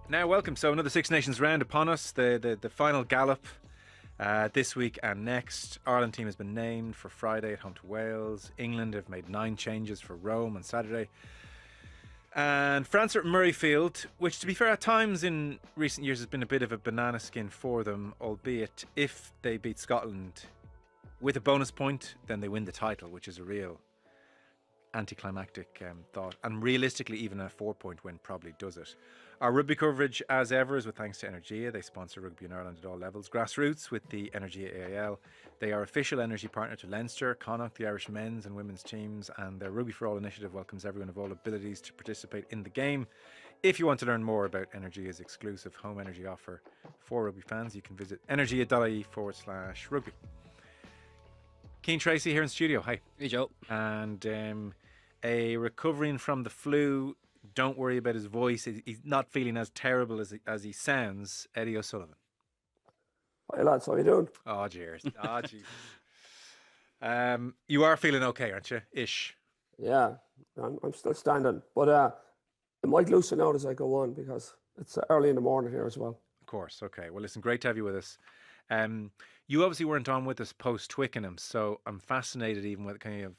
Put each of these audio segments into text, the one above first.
Now, welcome. So, another Six Nations round upon us. The final gallop this week and next. Ireland team has been named for Friday at home to Wales. England have made 9 changes for Rome on Saturday. And France are at Murrayfield, which, to be fair, at times in recent years has been a bit of a banana skin for them, albeit if they beat Scotland with a bonus point, then they win the title, which is a real anticlimactic thought. And realistically, even a 4-point win probably does it. Our rugby coverage, as ever, is with thanks to Energia. They sponsor rugby in Ireland at all levels. Grassroots with the Energia AIL. They are official energy partner to Leinster, Connacht, the Irish men's and women's teams, and their Rugby for All initiative welcomes everyone of all abilities to participate in the game. If you want to learn more about Energia's exclusive home energy offer for rugby fans, you can visit energia.ie/rugby. Cian, Tracey here in studio. Hi. Hey, Joe. And a recovering from the flu. Don't worry about his voice. He's not feeling as terrible as he sounds. Eddie O'Sullivan. Hi lads, how you doing? Oh, cheers. Oh, Jesus. You are feeling okay, aren't you? Ish. Yeah, I'm still standing, but it might loosen out as I go on because it's early in the morning here as well. Of course. Okay. Well, listen, great to have you with us. You obviously weren't on with us post Twickenham, so I'm fascinated even with kind of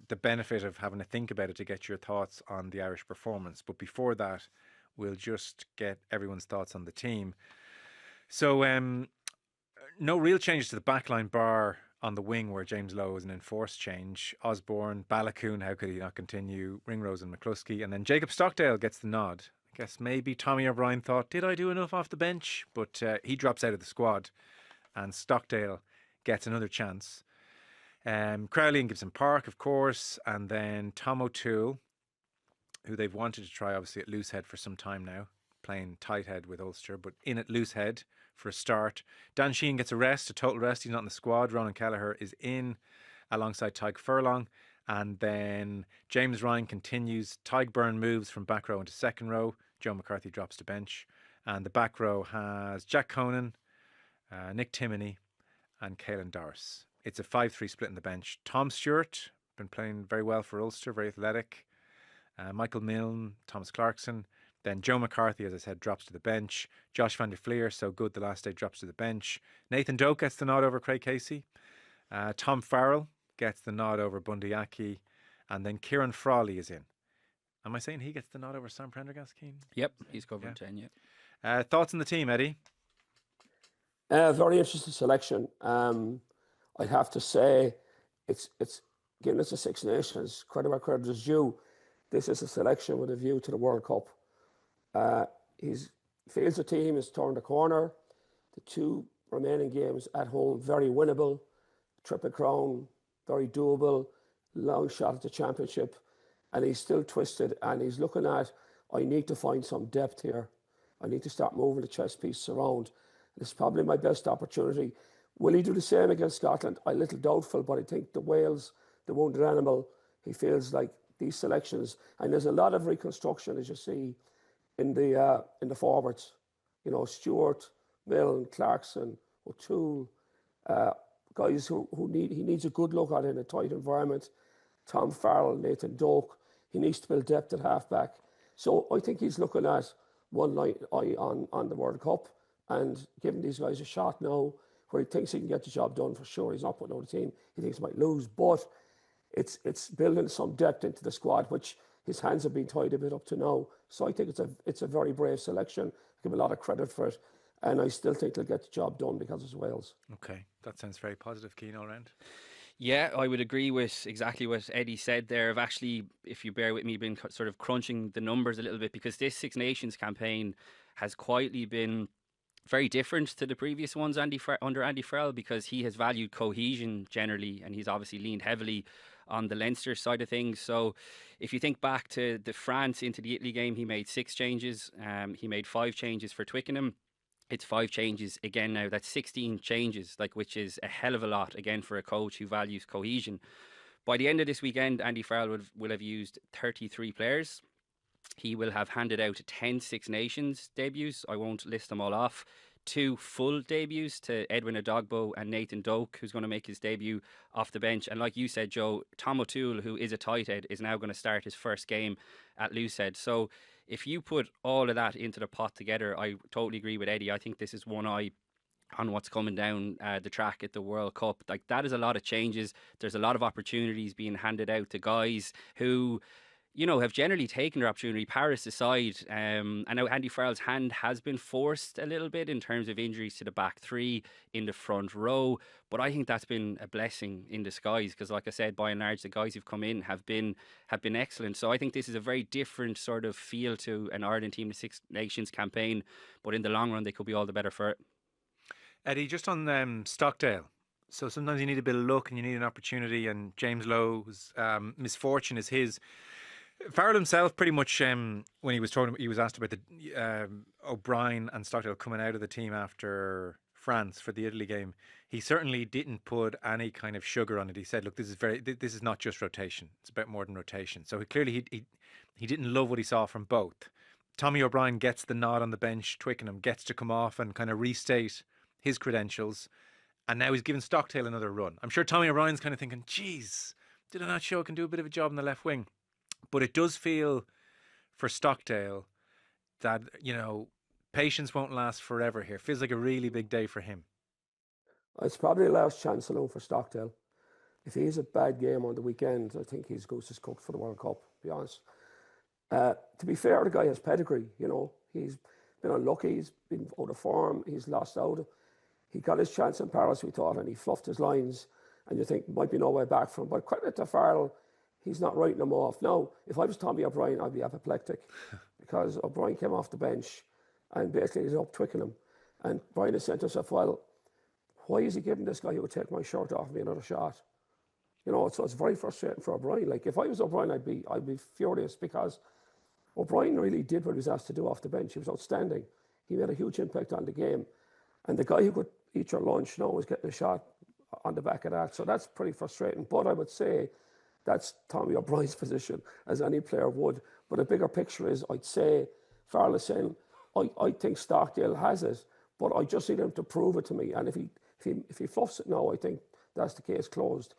the benefit of having to think about it to get your thoughts on the Irish performance. But before that, we'll just get everyone's thoughts on the team. So, no real changes to the backline bar on the wing where James Lowe is an enforced change. Osborne, Balakoon, how could he not continue? Ringrose and McCluskey. And then Jacob Stockdale gets the nod. I guess maybe Tommy O'Brien thought, did I do enough off the bench? But he drops out of the squad. And Stockdale gets another chance. Crowley and Gibson Park, of course, and then Tom O'Toole, who they've wanted to try, obviously, at loosehead for some time now, playing tight head with Ulster, but in at loosehead for a start. Dan Sheehan gets a rest, a total rest. He's not in the squad. Ronan Kelleher is in alongside Tyke Furlong. And then James Ryan continues. Tyke Byrne moves from back row into second row. Joe McCarthy drops to bench. And the back row has Jack Conan, Nick Timoney and Caelan Doris. It's a 5-3 split in the bench. Tom Stewart, been playing very well for Ulster, very athletic. Michael Milne, Thomas Clarkson. Then Joe McCarthy, as I said, drops to the bench. Josh van der Fleer, so good the last day, drops to the bench. Nathan Doak gets the nod over Craig Casey. Tom Farrell gets the nod over Bundy Aki. And then Kieran Frawley is in. Am I saying he gets the nod over Sam Prendergast, Keane? Yep, he's covering 10, yeah. Thoughts on the team, Eddie? Very interesting selection. I'd have to say it's given us the Six Nations, credit where credit is due. This is a selection with a view to the World Cup. He feels the team has turned the corner. The 2 remaining games at home, very winnable. Triple Crown, very doable. Long shot at the championship. And he's still twisted and he's looking at, I need to find some depth here. I need to start moving the chess pieces around. This is probably my best opportunity. Will he do the same against Scotland? I'm a little doubtful, but I think the Wales, the wounded animal, he feels like these selections, and there's a lot of reconstruction, as you see, in the forwards. You know, Stewart, Milne, Clarkson, O'Toole, guys who he needs a good look at in a tight environment. Tom Farrell, Nathan Doak, he needs to build depth at half-back. So I think he's looking at one eye on the World Cup and giving these guys a shot now where he thinks he can get the job done for sure. He's not putting out a team he thinks he might lose, but it's building some depth into the squad, which his hands have been tied a bit up to now. So I think it's a very brave selection. I give a lot of credit for it. And I still think they'll get the job done because it's Wales. Okay, that sounds very positive, Keane, all round. Yeah, I would agree with exactly what Eddie said there. I've actually, if you bear with me, been sort of crunching the numbers a little bit because this Six Nations campaign has quietly been very different to the previous ones under Andy Farrell because he has valued cohesion generally and he's obviously leaned heavily on the Leinster side of things. So if you think back to the France into the Italy game, he made 6 changes. He made 5 changes for Twickenham. It's 5 changes again now. That's 16 changes, which is a hell of a lot, again, for a coach who values cohesion. By the end of this weekend, Andy Farrell will have used 33 players. He will have handed out 10 Six Nations debuts. I won't list them all off. 2 full debuts to Edwin Adogbo and Nathan Doak, who's going to make his debut off the bench. And like you said, Joe, Tom O'Toole, who is a tight head, is now going to start his first game at loosehead. So if you put all of that into the pot together, I totally agree with Eddie. I think this is one eye on what's coming down the track at the World Cup. Like, that is a lot of changes. There's a lot of opportunities being handed out to guys who, you know, have generally taken their opportunity, Paris aside. I know Andy Farrell's hand has been forced a little bit in terms of injuries to the back three in the front row, but I think that's been a blessing in disguise because, like I said, by and large, the guys who've come in have been excellent. So I think this is a very different sort of feel to an Ireland Team of Six Nations campaign, but in the long run, they could be all the better for it. Eddie, just on Stockdale. So sometimes you need a bit of luck and you need an opportunity, and James Lowe's misfortune is his. Farrell himself, pretty much, when he was asked about the O'Brien and Stockdale coming out of the team after France for the Italy game, he certainly didn't put any kind of sugar on it. He said, "Look, this is not just rotation; it's about more than rotation." So he didn't love what he saw from both. Tommy O'Brien gets the nod on the bench. Twickenham gets to come off and kind of restate his credentials, and now he's given Stockdale another run. I'm sure Tommy O'Brien's kind of thinking, "Geez, did I not show I can do a bit of a job in the left wing?" But it does feel for Stockdale that, you know, patience won't last forever here. Feels like a really big day for him. It's probably the last chance alone for Stockdale. If he has a bad game on the weekend, I think his goose is cooked for the World Cup, to be honest. To be fair, the guy has pedigree, you know. He's been unlucky, he's been out of form, he's lost out. He got his chance in Paris, we thought, and he fluffed his lines. And you think, might be no way back from him. But credit to Farrell, he's not writing them off. Now, if I was Tommy O'Brien, I'd be apoplectic because O'Brien came off the bench and basically he's up Twickenham. And Brian has said to himself, well, why is he giving this guy who would take my shirt off me another shot? You know, so it's very frustrating for O'Brien. Like, if I was O'Brien, I'd be furious because O'Brien really did what he was asked to do off the bench. He was outstanding. He made a huge impact on the game. And the guy who could eat your lunch now was getting a shot on the back of that. So that's pretty frustrating. But I would say that's Tommy O'Brien's position, as any player would. But a bigger picture is, I'd say, Farrell is saying, I think Stockdale has it, but I just need him to prove it to me. And if he fluffs it now, I think that's the case closed.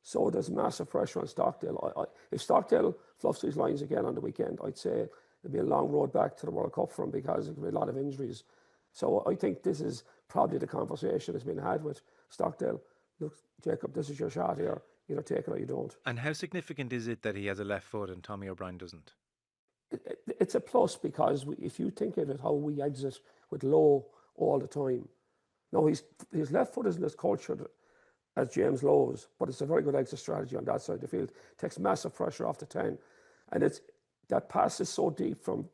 So there's massive pressure on Stockdale. If Stockdale fluffs these lines again on the weekend, I'd say it'd be a long road back to the World Cup for him because there could be a lot of injuries. So I think this is probably the conversation that's been had with Stockdale. Look, Jacob, this is your shot here. Either take it or you don't. And how significant is it that he has a left foot and Tommy O'Brien doesn't? It's a plus because if you think of it, how we exit with Lowe all the time. No, his left foot isn't as cultured as James Lowe's, but it's a very good exit strategy on that side of the field. It takes massive pressure off the 10. And that pass is so deep from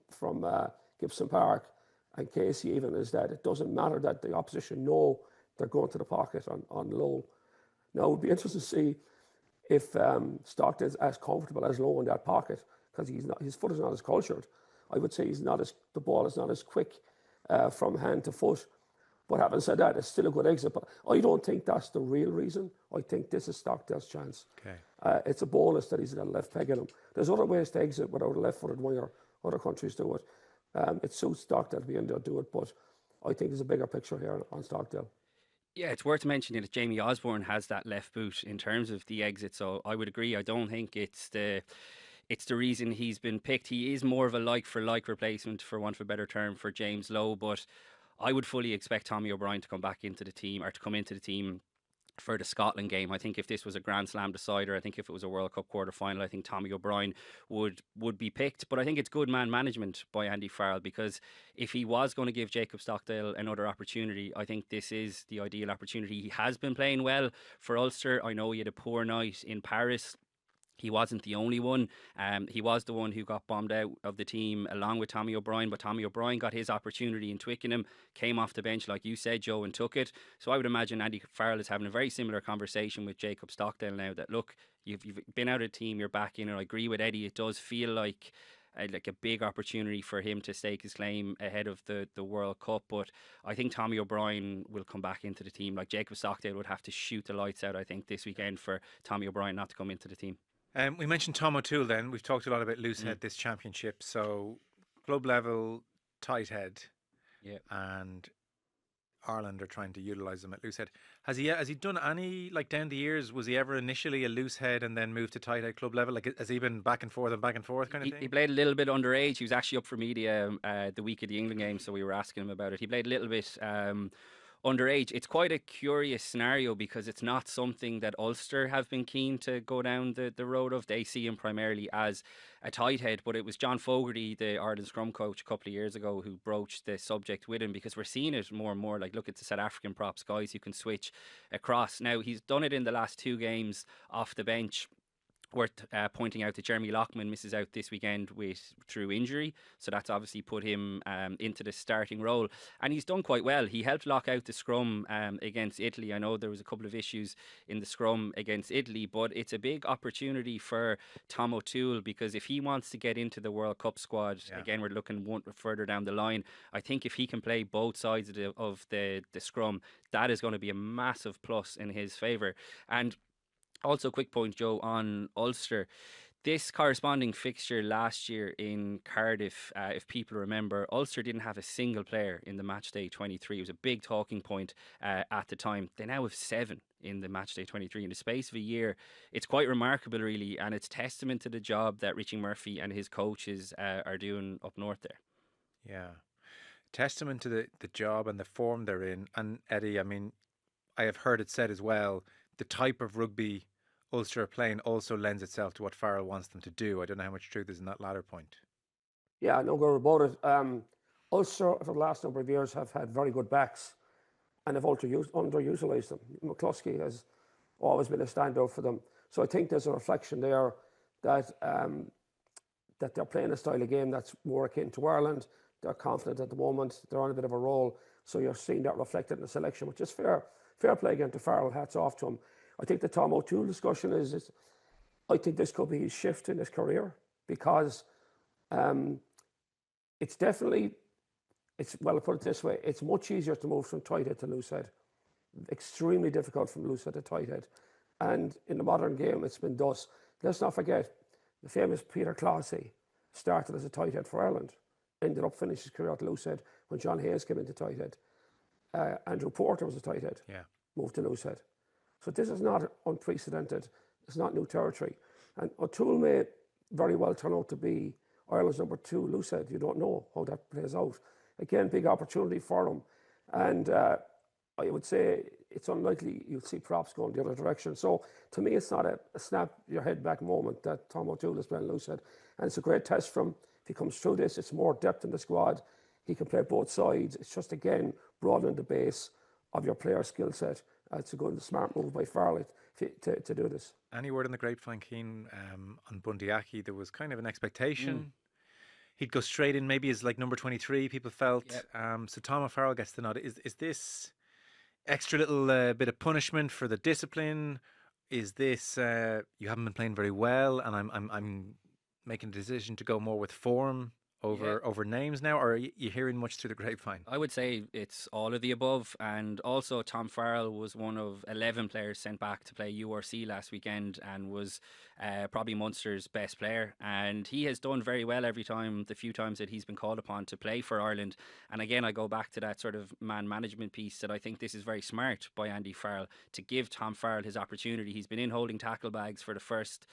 Gibson Park and Casey even, is that it doesn't matter that the opposition know they're going to the pocket on Lowe. Now, it would be interesting to see if Stockdale's as comfortable as Lowe in that pocket, because his foot is not as cultured. I would say the ball is not as quick from hand to foot. But having said that, it's still a good exit. But I don't think that's the real reason. I think this is Stockdale's chance. Okay. It's a bonus that he's got a left peg in him. There's other ways to exit without a left-footed winger. Other countries do it. It suits Stockdale to be in there to do it. But I think there's a bigger picture here on Stockdale. Yeah, it's worth mentioning that Jamie Osborne has that left boot in terms of the exit. So I would agree. I don't think it's the reason he's been picked. He is more of a like-for-like replacement, for want of a better term, for James Lowe. But I would fully expect Tommy O'Brien to come back into the team, or to come into the team for the Scotland game. I think if this was a Grand Slam decider, I think if it was a World Cup quarter-final, I think Tommy O'Brien would be picked. But I think it's good man management by Andy Farrell, because if he was going to give Jacob Stockdale another opportunity, I think this is the ideal opportunity. He has been playing well for Ulster. I know he had a poor night in Paris. He wasn't the only one. He was the one who got bombed out of the team along with Tommy O'Brien, but Tommy O'Brien got his opportunity in Twickenham, came off the bench, like you said, Joe, and took it. So I would imagine Andy Farrell is having a very similar conversation with Jacob Stockdale now, that, look, you've been out of the team, you're back in, and I agree with Eddie, it does feel like a big opportunity for him to stake his claim ahead of the World Cup. But I think Tommy O'Brien will come back into the team. Like, Jacob Stockdale would have to shoot the lights out, I think, this weekend for Tommy O'Brien not to come into the team. We mentioned Tom O'Toole then. We've talked a lot about loose head this championship. So club level, tight head. Yeah. And Ireland are trying to utilise him at loosehead. Has he done any, like, down the years? Was he ever initially a loosehead and then moved to tight head club level? Like, has he been back and forth kind of thing? He played a little bit underage. He was actually up for media the week of the England game, so we were asking him about it. He played a little bit underage. It's quite a curious scenario because it's not something that Ulster have been keen to go down the road of. They see him primarily as a tight head, but it was John Fogarty, the Ireland scrum coach, a couple of years ago who broached the subject with him, because we're seeing it more and more. Like, look at the South African props, guys who can switch across. Now, he's done it in the last 2 games off the bench. Worth pointing out that Jeremy Lockman misses out this weekend through injury, so that's obviously put him into the starting role, and he's done quite well. He helped lock out the scrum against Italy. I know there was a couple of issues in the scrum against Italy, but it's a big opportunity for Tom O'Toole, because if he wants to get into the World Cup squad, again, we're looking one further down the line. I think if he can play both sides of the scrum, that is going to be a massive plus in his favour. And also, quick point, Joe, on Ulster. This corresponding fixture last year in Cardiff, if people remember, Ulster didn't have a single player in the matchday 23. It was a big talking point at the time. They now have 7 in the matchday 23 in the space of a year. It's quite remarkable, really, and it's testament to the job that Richie Murphy and his coaches are doing up north there. Yeah. Testament to the job and the form they're in. And Eddie, I mean, I have heard it said as well, the type of rugby Ulster are playing also lends itself to what Farrell wants them to do. I don't know how much truth is in that latter point. Yeah, no go about it. Ulster, for the last number of years, have had very good backs and have underutilised them. McCluskey has always been a standout for them. So I think there's a reflection there that that they're playing a style of game that's more akin to Ireland. They're confident at the moment. They're on a bit of a roll. So you're seeing that reflected in the selection, which is fair. Fair play again to Farrell. Hats off to him. I think the Tom O'Toole discussion is I think this could be his shift in his career, because it's definitely, well, I'll put it this way, it's much easier to move from tight head to loose head. Extremely difficult from loose head to tight head. And in the modern game, it's been thus. Let's not forget, the famous Peter Clohessy started as a tight head for Ireland, ended up finishing his career at loose head when John Hayes came into tight head. Andrew Porter was a tight head, moved to loose head. So this is not unprecedented. It's not new territory. And O'Toole may very well turn out to be Ireland's number 2 loose head. You don't know how that plays out. Again, big opportunity for him. And I would say it's unlikely you'll see props going the other direction. So to me, it's not a snap your head back moment that Tom O'Toole is playing loose head. And it's a great test for him. If he comes through this, it's more depth in the squad. He can play both sides. It's just, again, broadening the base of your player skill set. It's a good, smart move by Farrell to do this. Any word on the grapevine, Cian, on Bundy Aki? There was kind of an expectation. He'd go straight in, maybe as like number 23, people felt. Yep. So Tom O'Farrell gets the nod. Is this extra little bit of punishment for the discipline? Is this you haven't been playing very well, and I'm making a decision to go more with form over names now, or are you hearing much through the grapevine? I would say it's all of the above, and also Tom Farrell was one of 11 players sent back to play URC last weekend and was probably Munster's best player, and he has done very well the few times that he's been called upon to play for Ireland. And again, I go back to that sort of man management piece, that I think this is very smart by Andy Farrell to give Tom Farrell his opportunity. He's been in holding tackle bags for the first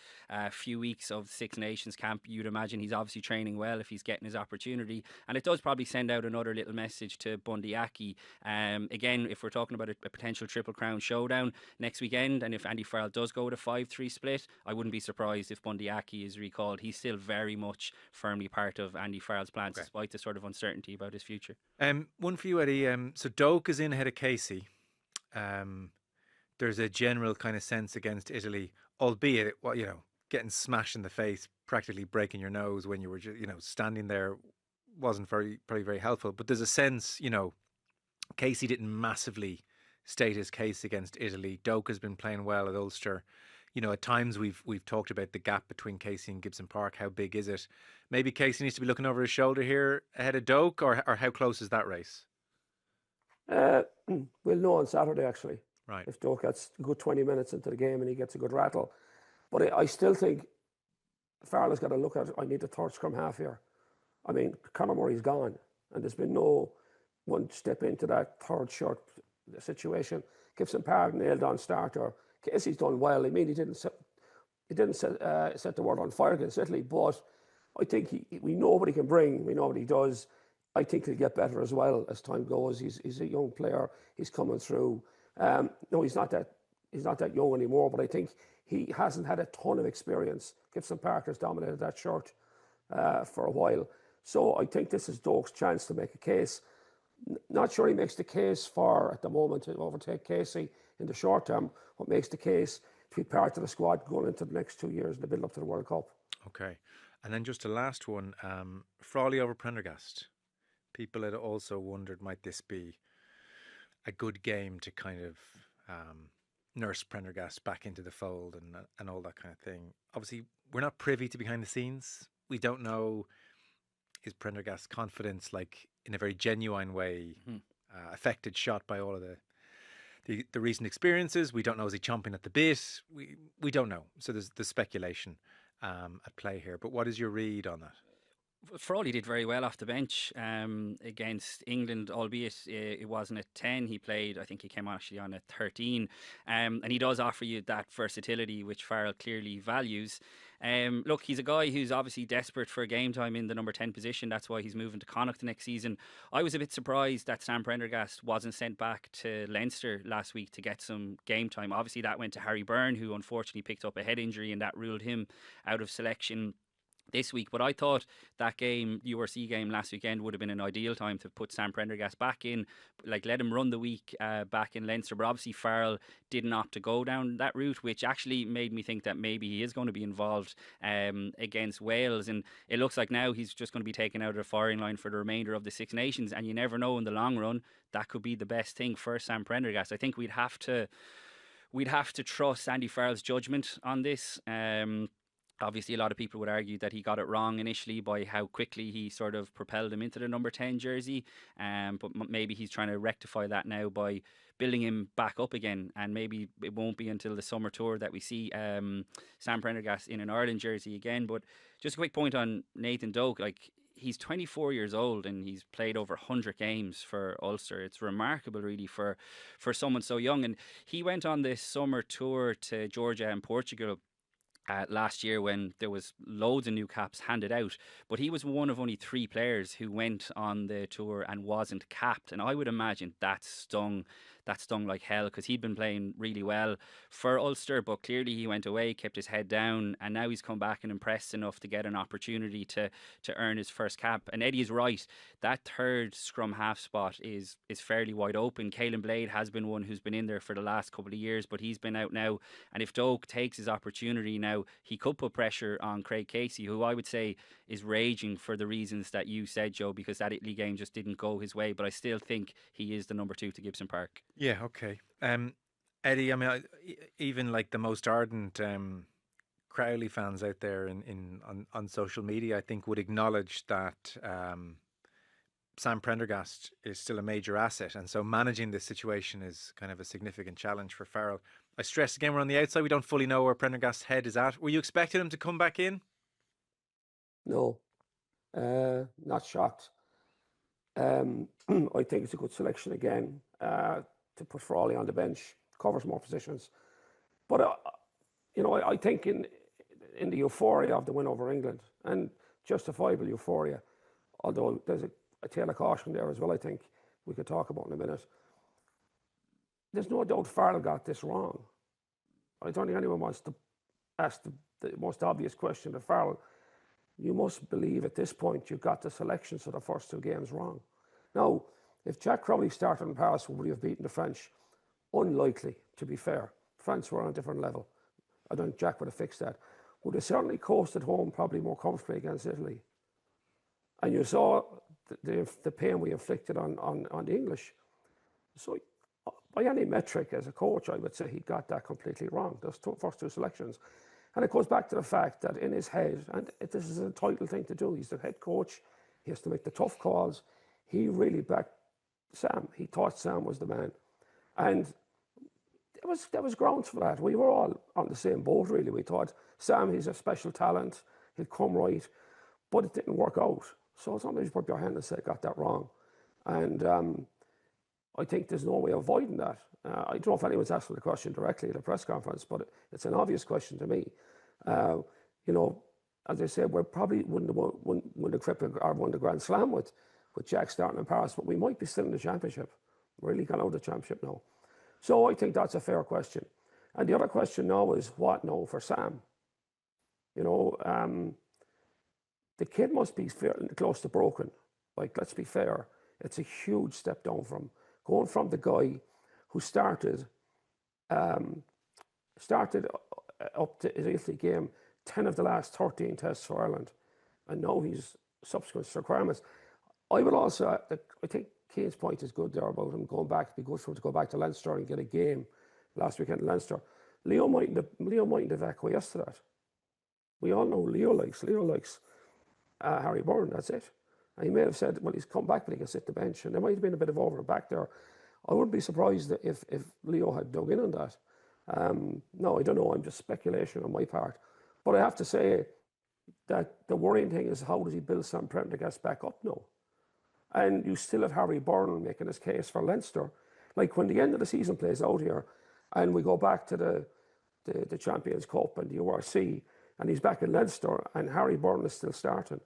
few weeks of Six Nations camp. You'd imagine he's obviously training well if he's getting his opportunity, and it does probably send out another little message to Bundy Aki. Again, if we're talking about a potential Triple Crown showdown next weekend, and if Andy Farrell does go with a 5-3 split, I wouldn't be surprised if Bundy Aki is recalled. He's still very much firmly part of Andy Farrell's plans, despite the sort of uncertainty about his future. One for you, Eddie. So Doak is in ahead of Casey. There's a general kind of sense against Italy, albeit, well, getting smashed in the face, practically breaking your nose when you were, standing there, wasn't probably very helpful. But there's a sense, Casey didn't massively state his case against Italy. Doak has been playing well at Ulster. At times we've talked about the gap between Casey and Gibson Park. How big is it? Maybe Casey needs to be looking over his shoulder here ahead of Doak, or how close is that race? We'll know on Saturday, actually. Right. If Doak gets a good 20 minutes into the game and he gets a good rattle. But I still think Farrell has got to look at, I need a third scrum half here. I mean, Conor Murray's gone, and there's been no one step into that third shirt situation. Gibson Park nailed on starter. Casey's done well. I mean, he didn't set the world on fire against Italy, but I think we know what he can bring. We know what he does. I think he'll get better as well as time goes. He's a young player. He's coming through. No, he's not that young anymore, but I think he hasn't had a ton of experience. Gibson Parker's dominated that shirt for a while. So I think this is Doak's chance to make a case. Not sure he makes the case at the moment, to overtake Casey in the short term. What makes the case to be part of the squad going into the next 2 years in the build up to the World Cup. Okay. And then just a last one, Frawley over Prendergast. People had also wondered, might this be a good game to kind of nurse Prendergast back into the fold and all that kind of thing. Obviously, we're not privy to behind the scenes. We don't know, is Prendergast's confidence, like in a very genuine way, affected, shot by all of the recent experiences? We don't know, is he chomping at the bit? We don't know. So there's the speculation at play here. But what is your read on that? Frawley did very well off the bench against England, albeit it wasn't at 10. He played, I think he came actually on at 13. And he does offer you that versatility, which Farrell clearly values. Look, he's a guy who's obviously desperate for game time in the number 10 position. That's why he's moving to Connacht next season. I was a bit surprised that Sam Prendergast wasn't sent back to Leinster last week to get some game time. Obviously, that went to Harry Byrne, who unfortunately picked up a head injury, and that ruled him out of selection this week. But I thought that game, URC game last weekend, would have been an ideal time to put Sam Prendergast back in, like let him run the week back in Leinster. But obviously Farrell didn't opt to go down that route, which actually made me think that maybe he is going to be involved against Wales. And it looks like now he's just going to be taken out of the firing line for the remainder of the Six Nations. And you never know, in the long run, that could be the best thing for Sam Prendergast. I think we'd have to trust Andy Farrell's judgment on this. Obviously, a lot of people would argue that he got it wrong initially by how quickly he sort of propelled him into the number 10 jersey. But maybe he's trying to rectify that now by building him back up again. And maybe it won't be until the summer tour that we see Sam Prendergast in an Ireland jersey again. But just a quick point on Nathan Doak. Like, he's 24 years old and he's played over 100 games for Ulster. It's remarkable, really, for someone so young. And he went on this summer tour to Georgia and Portugal last year when there was loads of new caps handed out, but he was one of only 3 players who went on the tour and wasn't capped. And I would imagine that stung like hell, because he'd been playing really well for Ulster, but clearly he went away, kept his head down, and now he's come back and impressed enough to get an opportunity to earn his first cap. And Eddie is right, that third scrum-half spot is fairly wide open. Caelan Blade has been one who's been in there for the last couple of years, but he's been out now, and if Doak takes his opportunity now, he could put pressure on Craig Casey, who I would say is raging for the reasons that you said, Joe, because that Italy game just didn't go his way. But I still think he is the number 2 to Gibson Park. Yeah, okay. Eddie, I mean, even like the most ardent Crowley fans out there on social media, I think, would acknowledge that Sam Prendergast is still a major asset, and so managing this situation is kind of a significant challenge for Farrell. I stress again, we're on the outside. We don't fully know where Prendergast's head is at. Were you expecting him to come back in? No, not shocked. I think it's a good selection again to put Frawley on the bench, covers more positions. But I think in the euphoria of the win over England, and justifiable euphoria, although there's a tale of caution there as well, I think we could talk about in a minute. There's no doubt Farrell got this wrong. I don't think anyone wants to ask the most obvious question to Farrell. You must believe at this point you got the selections of the first 2 games wrong. Now, if Jack Crowley started in Paris, would we have beaten the French? Unlikely, to be fair. France were on a different level. I don't think Jack would have fixed that. Would have certainly coasted home probably more comfortably against Italy. And you saw the pain we inflicted on the English. So by any metric as a coach, I would say he got that completely wrong, those first 2 selections. And it goes back to the fact that in his head, and this is an entitled thing to do, he's the head coach, he has to make the tough calls. He really backed Sam. He thought Sam was the man. And there was grounds for that. We were all on the same boat, really. We thought, Sam, he's a special talent, he'll come right. But it didn't work out. So sometimes you put your hand and say, got that wrong. And I think there's no way of avoiding that. I don't know if anyone's asking the question directly at a press conference, but it's an obvious question to me. You know, as I said, we probably wouldn't have won the Crippin or won the Grand Slam with Jack starting in Paris, but we might be still in the championship. Really got out of the championship now. So I think that's a fair question. And the other question now is what now for Sam? You know, the kid must be close to broken. Like, let's be fair. It's a huge step down from going from the guy who started up to his Italy game 10 of the last 13 tests for Ireland, and now he's subsequent requirements. I would also, I think Cian's point is good there about him going back. It'd be good for him to go back to Leinster and get a game last weekend in Leinster. Leo mightn't have acquiesced to that. We all know Leo likes Harry Byrne, that's it. And he may have said, well, he's come back, but he can sit the bench. And there might have been a bit of over and back there. I wouldn't be surprised if Leo had dug in on that. No, I don't know. I'm just speculation on my part. But I have to say that the worrying thing is how does he build Sam Prendergast back up now? And you still have Harry Byrne making his case for Leinster. Like when the end of the season plays out here and we go back to the Champions Cup and the URC and he's back in Leinster and Harry Byrne is still starting.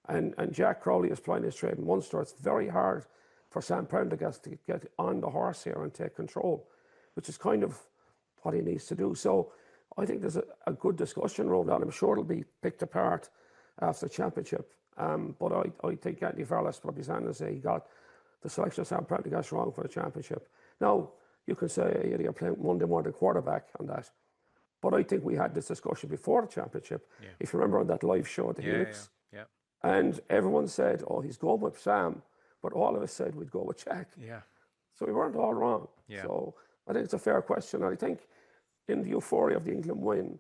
And Jack Crowley is playing his trade in Munster. It's very hard for Sam Prendergast to get on the horse here and take control, which is kind of what he needs to do. So I think there's a good discussion around that. I'm sure it'll be picked apart after the championship. But I think Andy Farrell has probably saying to say he got the selection of Sam Prendergast wrong for the championship. Now, you can say you're playing Monday morning quarterback on that. But I think we had this discussion before the championship. Yeah. If you remember on that live show at the Helix. Yeah. And everyone said, oh, he's going with Sam. But all of us said we'd go with Jack. Yeah. So we weren't all wrong. Yeah. So I think it's a fair question. And I think in the euphoria of the England win,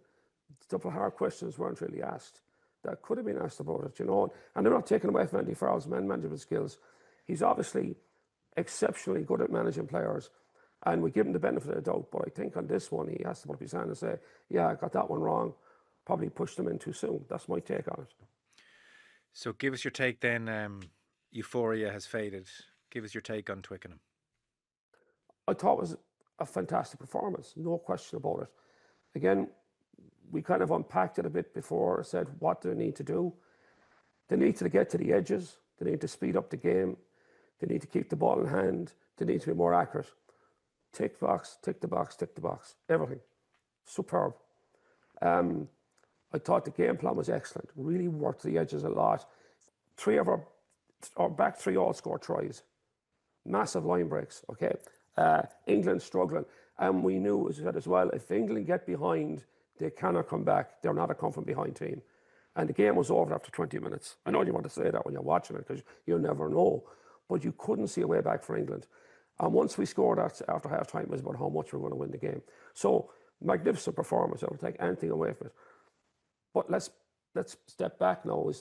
the hard questions weren't really asked. That could have been asked about it, you know. And they're not taking away from Andy Farrell's management skills. He's obviously exceptionally good at managing players. And we give him the benefit of the doubt. But I think on this one, he has to put up his hand and say, yeah, I got that one wrong. Probably pushed them in too soon. That's my take on it. So give us your take then. Euphoria has faded. Give us your take on Twickenham. I thought it was a fantastic performance. No question about it. Again, we kind of unpacked it a bit before. Said, what do they need to do? They need to get to the edges. They need to speed up the game. They need to keep the ball in hand. They need to be more accurate. Tick box, tick the box, tick the box. Everything. Superb. I thought the game plan was excellent. Really worked the edges a lot. Three of our back three all scored tries. Massive line breaks, okay? England struggling. And we knew, as I said as well, if England get behind, they cannot come back. They're not a come from behind team. And the game was over after 20 minutes. I know you want to say that when you're watching it because you'll never know. But you couldn't see a way back for England. And once we scored after half time, it was about how much we were going to win the game. So, magnificent performance. I don't take anything away from it. But let's step back now.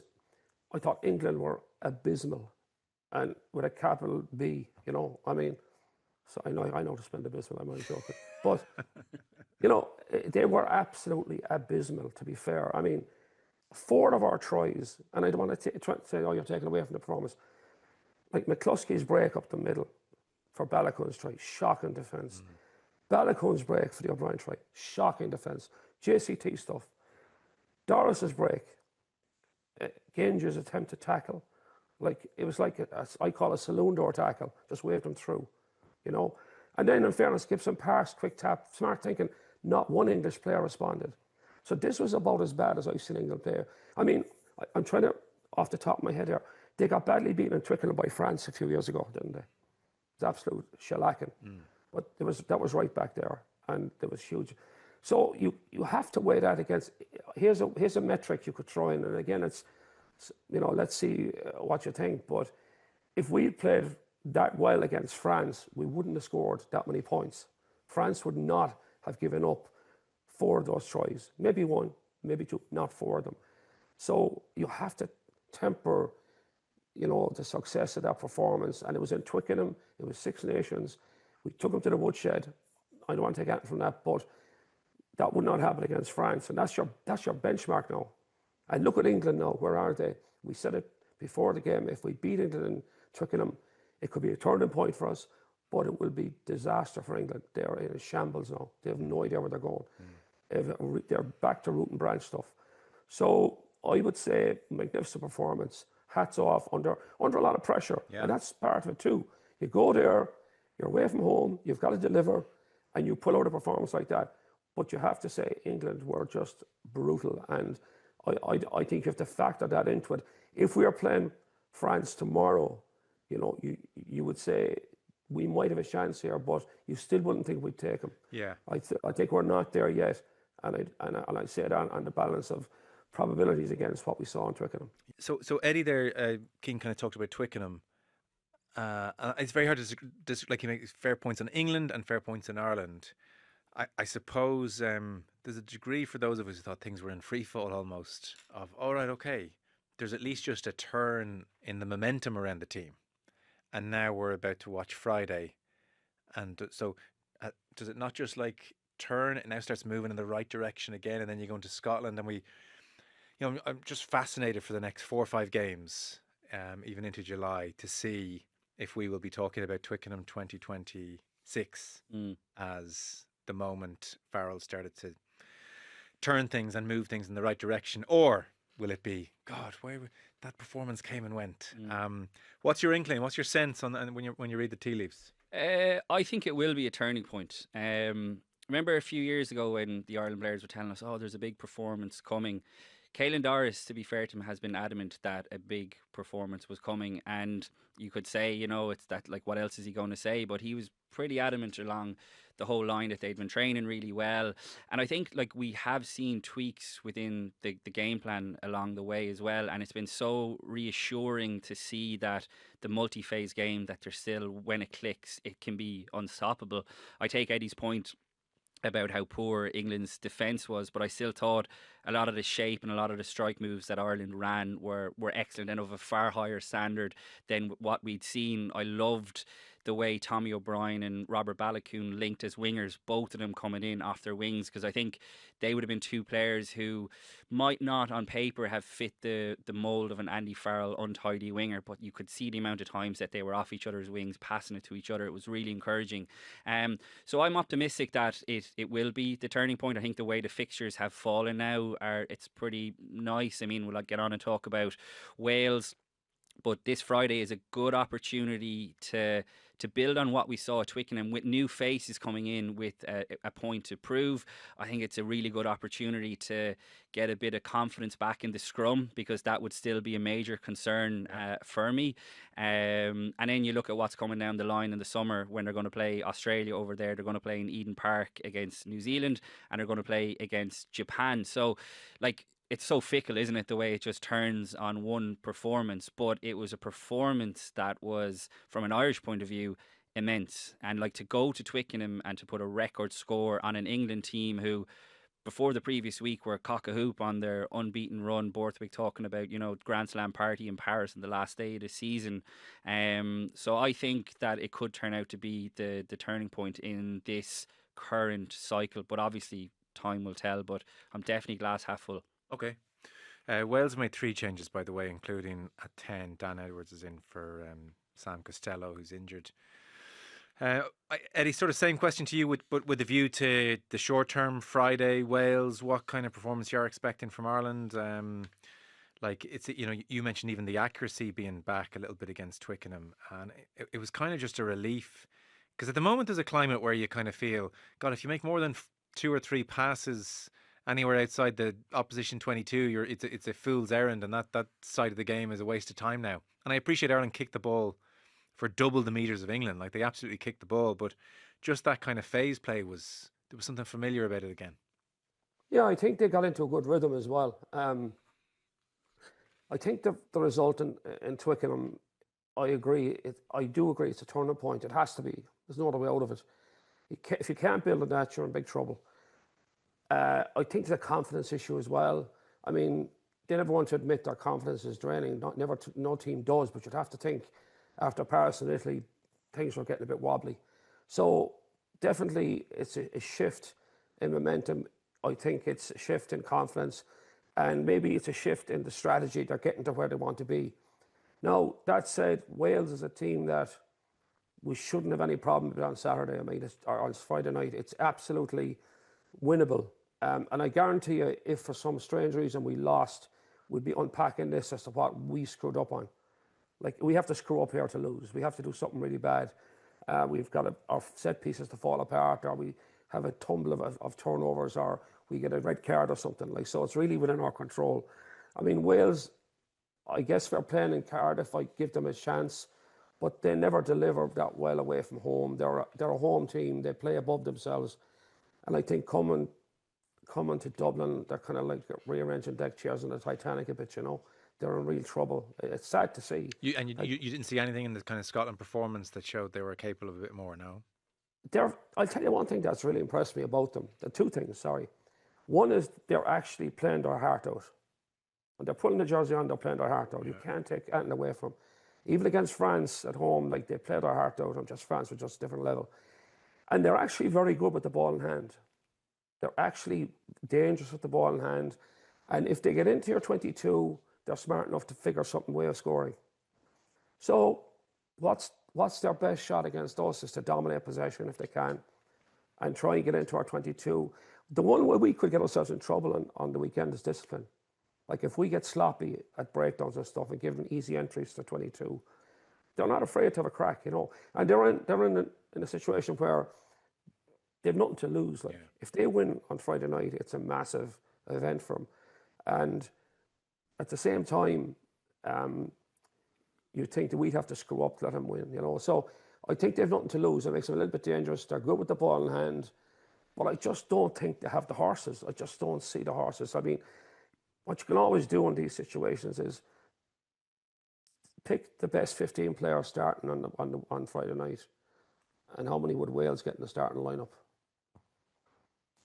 I thought England were abysmal. And with a capital B, you know, I mean, so I know to spend abysmal, I'm only joking. But, you know, they were absolutely abysmal, to be fair. I mean, 4 of our tries, and I don't want to say, oh, you're taking away from the performance. Like McCluskey's break up the middle for Balakun's try, shocking defence. Balakun's break for the O'Brien try, shocking defence. JCT stuff. Doris's break, Gange's attempt to tackle, like it was like I call a saloon door tackle, just waved him through, you know. And then in fairness, Gibson Parks, quick tap, smart thinking, not one English player responded. So this was about as bad as I've seen England play. I mean, I'm trying to, off the top of my head here, they got badly beaten in Twickenham by France a few years ago, didn't they? It was absolute shellacking. But that was right back there, and it was huge. So you have to weigh that against. Here's a metric you could throw in, and again, it's, you know, let's see what you think. But if we played that well against France, we wouldn't have scored that many points. France would not have given up 4 of those tries, maybe 1, maybe 2, not 4 of them. So you have to temper, you know, the success of that performance. And it was in Twickenham. It was Six Nations. We took them to the woodshed. I don't want to take anything from that, but that would not happen against France. And that's your benchmark now. And look at England now. Where are they? We said it before the game. If we beat England in Twickenham, It could be a turning point for us, but it will be disaster for England. They're in a shambles now. They have no idea where they're going. They're back to root and branch stuff. So I would say magnificent performance. Hats off under a lot of pressure, and that's part of it too. You go there, you're away from home, you've got to deliver, and you pull out a performance like that. But you have to say England were just brutal, and I think you have to factor that into it. If we are playing France tomorrow, you would say we might have a chance here, but you still wouldn't think we'd take them. Yeah. I think we're not there yet, and I say that on the balance of probabilities against what we saw in Twickenham. So Eddie there, King kind of talked about Twickenham. It's very hard to like you make fair points on England and fair points in Ireland. I suppose there's a degree for those of us who thought things were in free fall almost of, all right, okay, there's at least just a turn in the momentum around the team. And now we're about to watch Friday. And so does it not just like turn, it now starts moving in the right direction again, and then you go into Scotland and I'm just fascinated for the next 4 or 5 games, even into July, to see if we will be talking about Twickenham 2026 as the moment Farrell started to turn things and move things in the right direction, or will it be, God, where that performance came and went? What's your inkling? What's your sense on when you read the tea leaves? I think it will be a turning point. Remember a few years ago when the Ireland players were telling us, oh, there's a big performance coming. Caelan Doris, to be fair to him, has been adamant that a big performance was coming, and you could say, it's that, like, what else is he going to say? But he was pretty adamant along the whole line that they'd been training really well. And I think, like, we have seen tweaks within the game plan along the way as well, and it's been so reassuring to see that the multi-phase game, that there's still, when it clicks, it can be unstoppable. I take Eddie's point about how poor England's defence was, but I still thought a lot of the shape and a lot of the strike moves that Ireland ran were excellent and of a far higher standard than what we'd seen. I loved the way Tommy O'Brien and Robert Balakoon linked as wingers, both of them coming in off their wings, because I think they would have been two players who might not on paper have fit the mould of an Andy Farrell untidy winger, but you could see the amount of times that they were off each other's wings, passing it to each other. It was really encouraging. So I'm optimistic that it will be the turning point. I think the way the fixtures have fallen now, it's pretty nice. I mean, we'll get on and talk about Wales, but this Friday is a good opportunity to build on what we saw at Twickenham with new faces coming in with a point to prove. I think it's a really good opportunity to get a bit of confidence back in the scrum, because that would still be a major concern for me. And then you look at what's coming down the line in the summer when they're going to play Australia over there. They're going to play in Eden Park against New Zealand, and they're going to play against Japan. So, like, it's so fickle, isn't it, the way it just turns on one performance. But it was a performance that was, from an Irish point of view, immense. And like, to go to Twickenham and to put a record score on an England team who, before the previous week, were cock-a-hoop on their unbeaten run. Borthwick talking about, Grand Slam party in Paris on the last day of the season. So I think that it could turn out to be the turning point in this current cycle. But obviously, time will tell. But I'm definitely glass half full. Okay. Wales made 3 changes, by the way, including at 10, Dan Edwards is in for Sam Costello, who's injured. Eddie, sort of same question to you, but with a view to the short term, Friday, Wales, what kind of performance you're expecting from Ireland? Like, it's, you mentioned even the accuracy being back a little bit against Twickenham, and it was kind of just a relief, because at the moment there's a climate where you kind of feel, God, if you make more than 2 or 3 passes anywhere outside the opposition 22, it's a fool's errand, and that side of the game is a waste of time now. And I appreciate Ireland kicked the ball for double the metres of England. Like, they absolutely kicked the ball, but just that kind of phase play there was something familiar about it again. Yeah, I think they got into a good rhythm as well. I think the result in Twickenham, I agree. I do agree it's a turning point. It has to be. There's no other way out of it. If you can't build on that, you're in big trouble. I think there's a confidence issue as well. I mean, they never want to admit their confidence is draining. No team does, but you'd have to think after Paris and Italy, things were getting a bit wobbly. So definitely it's a shift in momentum. I think it's a shift in confidence, and maybe it's a shift in the strategy. They're getting to where they want to be. Now, that said, Wales is a team that we shouldn't have any problem with it on Saturday. I mean, or on Friday night. It's absolutely winnable. And I guarantee you, if for some strange reason we lost, we'd be unpacking this as to what we screwed up on. Like, we have to screw up here to lose. We have to do something really bad. We've got our set pieces to fall apart, or we have a tumble of turnovers, or we get a red card or something. Like, so it's really within our control. I mean, Wales, I guess they're playing in Cardiff. I give them a chance, but they never deliver that well away from home. They're a home team. They play above themselves. And I think coming to Dublin, they're kind of like rearranging deck chairs on the Titanic a bit, you know. They're in real trouble. It's sad to see. You didn't see anything in the kind of Scotland performance that showed they were capable of a bit more, no? I'll tell you one thing that's really impressed me about them. The two things, sorry. One is they're actually playing their heart out. When they're putting the jersey on, they're playing their heart out. You can't take anything away from them. Even against France at home, like, they play their heart out, and just France was just a different level. And they're actually very good with the ball in hand. They're actually dangerous with the ball in hand. And if they get into your 22, they're smart enough to figure something way of scoring. So what's their best shot against us is to dominate possession if they can and try and get into our 22. The one way we could get ourselves in trouble on the weekend is discipline. Like, if we get sloppy at breakdowns and stuff and give them easy entries to 22, they're not afraid to have a crack, you know. And they're in a situation where they've nothing to lose. Like, if they win on Friday night, it's a massive event for them. And at the same time, you think that we'd have to screw up to let them win, you know. So I think they've nothing to lose. It makes them a little bit dangerous. They're good with the ball in hand, but I just don't think they have the horses. I just don't see the horses. I mean, what you can always do in these situations is pick the best 15 players starting on Friday night, and how many would Wales get in the starting lineup?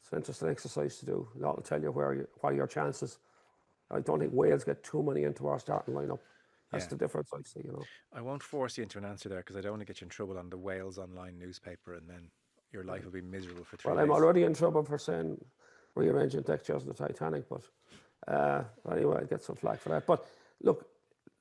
It's an interesting exercise to do. That'll tell you what are your chances. I don't think Wales get too many into our starting lineup. That's the difference I see, you know. I won't force you into an answer there because I don't want to get you in trouble on the Wales Online newspaper, and then your life will be miserable for 3 days. Well, I'm already in trouble for saying rearranging deck chairs on the Titanic, but anyway, I'd get some flack for that. But look,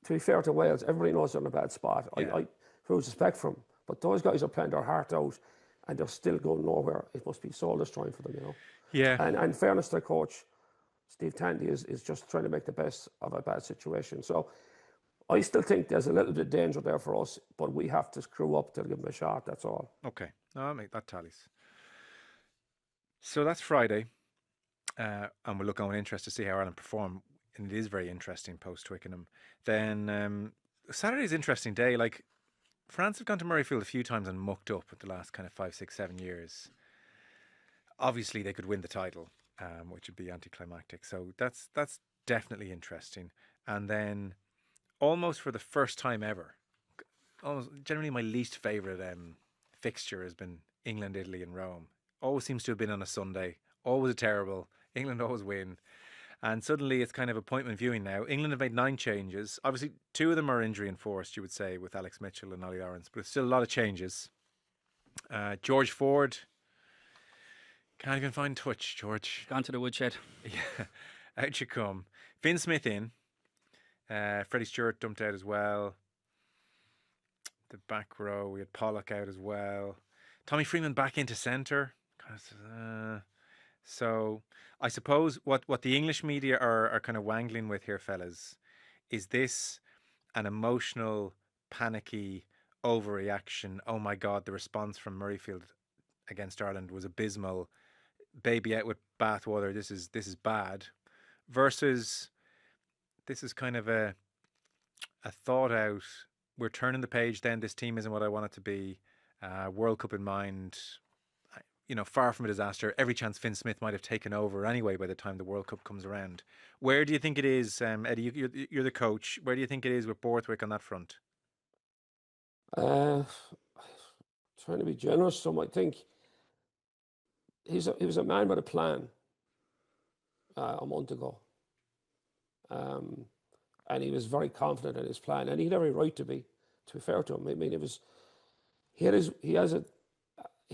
to be fair to Wales, everybody knows they're in a bad spot. I lose respect for them, but those guys are playing their heart out, and they're still going nowhere. It must be soul destroying for them, you know. Yeah. And fairness to their coach, Steve Tandy is just trying to make the best of a bad situation. So I still think there's a little bit of danger there for us, but we have to screw up to give them a shot, that's all. Okay. No, that tallies. So that's Friday. And we'll look on interest to see how Ireland perform. And it is very interesting post Twickenham. Then Saturday's an interesting day. Like, France have gone to Murrayfield a few times and mucked up at the last kind of 5, 6, 7 years. Obviously, they could win the title, which would be anticlimactic. So that's definitely interesting. And then, almost for the first time ever, generally my least favourite fixture has been England, Italy and Rome. Always seems to have been on a Sunday. Always terrible. England always win. And suddenly it's kind of appointment viewing now. England have made 9 changes. Obviously, 2 of them are injury enforced, you would say, with Alex Mitchell and Ollie Lawrence. But it's still a lot of changes. George Ford. Can't even find touch, George. Gone to the woodshed. Yeah, out you come. Finn Smith in. Freddie Stewart dumped out as well. The back row, we had Pollock out as well. Tommy Freeman back into centre. So I suppose what the English media are kind of wangling with here, fellas, is this an emotional, panicky overreaction? Oh my God, the response from Murrayfield against Ireland was abysmal. Baby out with bathwater. This is bad. Versus this is kind of a thought out. We're turning the page. Then this team isn't what I want it to be. World Cup in mind. You know, far from a disaster. Every chance Finn Smith might have taken over anyway by the time the World Cup comes around. Where do you think it is, Eddie? You're the coach. Where do you think it is with Borthwick on that front? Trying to be generous, so I think he was a man with a plan a month ago, and he was very confident in his plan, and he had every right to be. To be fair to him, I mean, he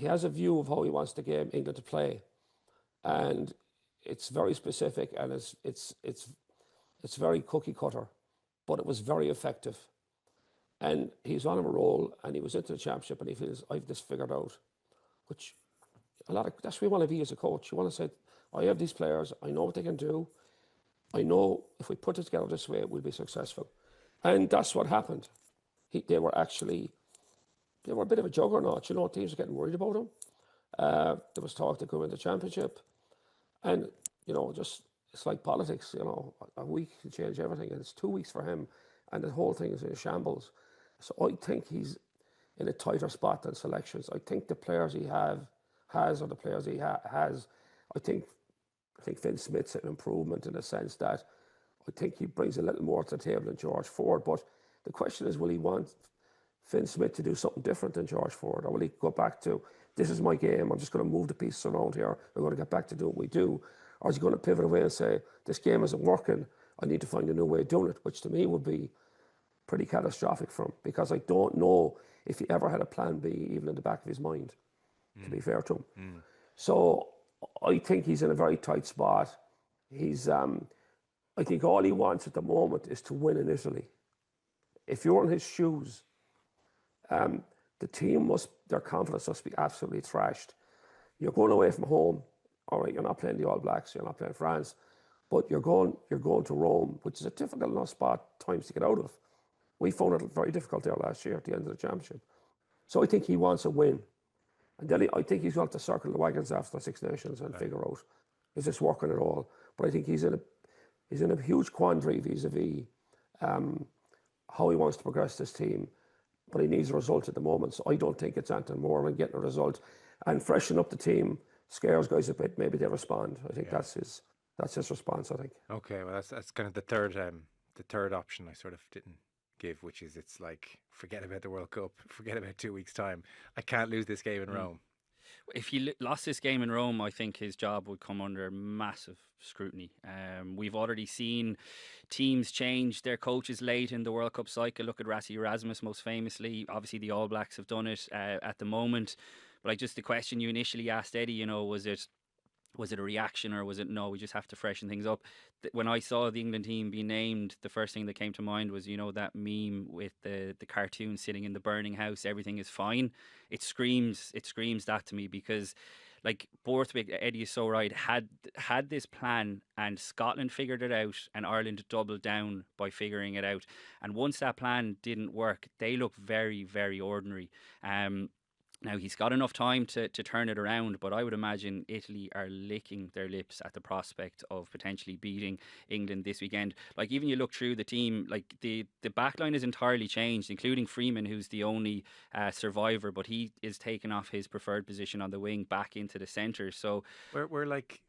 has a view of how he wants the game England to play, and it's very specific, and it's very cookie cutter, but it was very effective. And he's on a roll, and he was into the championship, and he feels, I've this figured out, which that's what we want to be as a coach. You want to say, I have these players, I know what they can do, I know if we put it together this way, we'll be successful. And that's what happened. They were a bit of a juggernaut. You know, teams were getting worried about them. There was talk to go in the championship. And, you know, it's like politics, you know, a week can change everything. And it's 2 weeks for him, and the whole thing is in shambles. So I think he's in a tighter spot than selections. I think the players he has, or the players he has, I think Finn Smith's an improvement in the sense that I think he brings a little more to the table than George Ford. But the question is, will he want Finn Smith to do something different than George Ford? Or will he go back to, this is my game, I'm just going to move the pieces around here, we're going to get back to doing what we do? Or is he going to pivot away and say, this game isn't working, I need to find a new way of doing it, which to me would be pretty catastrophic for him, because I don't know if he ever had a plan B even in the back of his mind, to be fair to him. So I think he's in a very tight spot. I think all he wants at the moment is to win in Italy. If you're in his shoes, the team their confidence must be absolutely thrashed. You're going away from home, all right, you're not playing the All Blacks, you're not playing France, but you're going to Rome, which is a difficult enough spot times to get out of. We found it very difficult there last year at the end of the championship. So I think he wants a win. And then I think he's got to circle the wagons after the Six Nations and figure out, is this working at all? But I think he's in a huge quandary vis-a-vis how he wants to progress this team. But he needs a result at the moment. So I don't think it's anything more than getting a result and freshen up the team, scares guys a bit, maybe they respond. I think that's his response, I think. Okay, well that's kind of the third option I sort of didn't give, which is, it's like, forget about the World Cup, forget about 2 weeks' time. I can't lose this game in Rome. If he lost this game in Rome, I think his job would come under massive scrutiny. We've already seen teams change their coaches late in the World Cup cycle. Look at Rassi Erasmus most famously. Obviously, the All Blacks have done it at the moment. But just the question you initially asked Eddie, you know, was it a reaction, or was it, no, we just have to freshen things up? When I saw the England team being named, the first thing that came to mind was, you know, that meme with the cartoon sitting in the burning house, everything is fine. It screams that to me, because like Borthwick, Eddie is so right, had this plan, and Scotland figured it out, and Ireland doubled down by figuring it out. And once that plan didn't work, they looked very, very ordinary. Now, he's got enough time to turn it around, but I would imagine Italy are licking their lips at the prospect of potentially beating England this weekend. Like, even you look through the team, like the backline is entirely changed, including Freeman, who's the only survivor, but he is taking off his preferred position on the wing back into the centre. So we're like,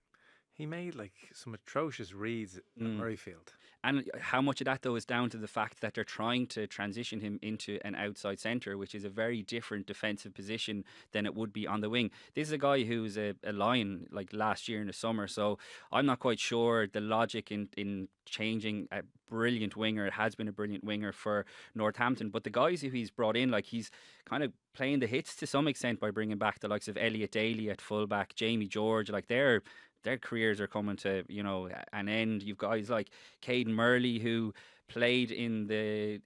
he made like some atrocious reads at Murrayfield. And how much of that, though, is down to the fact that they're trying to transition him into an outside centre, which is a very different defensive position than it would be on the wing. This is a guy who's a Lion like last year in the summer, so I'm not quite sure the logic in changing a brilliant winger. It has been a brilliant winger for Northampton, but the guys who he's brought in, like, he's kind of playing the hits to some extent by bringing back the likes of Elliot Daly at fullback, Jamie George, like their careers are coming to, you know, an end. You've guys like Caden Murley, who played in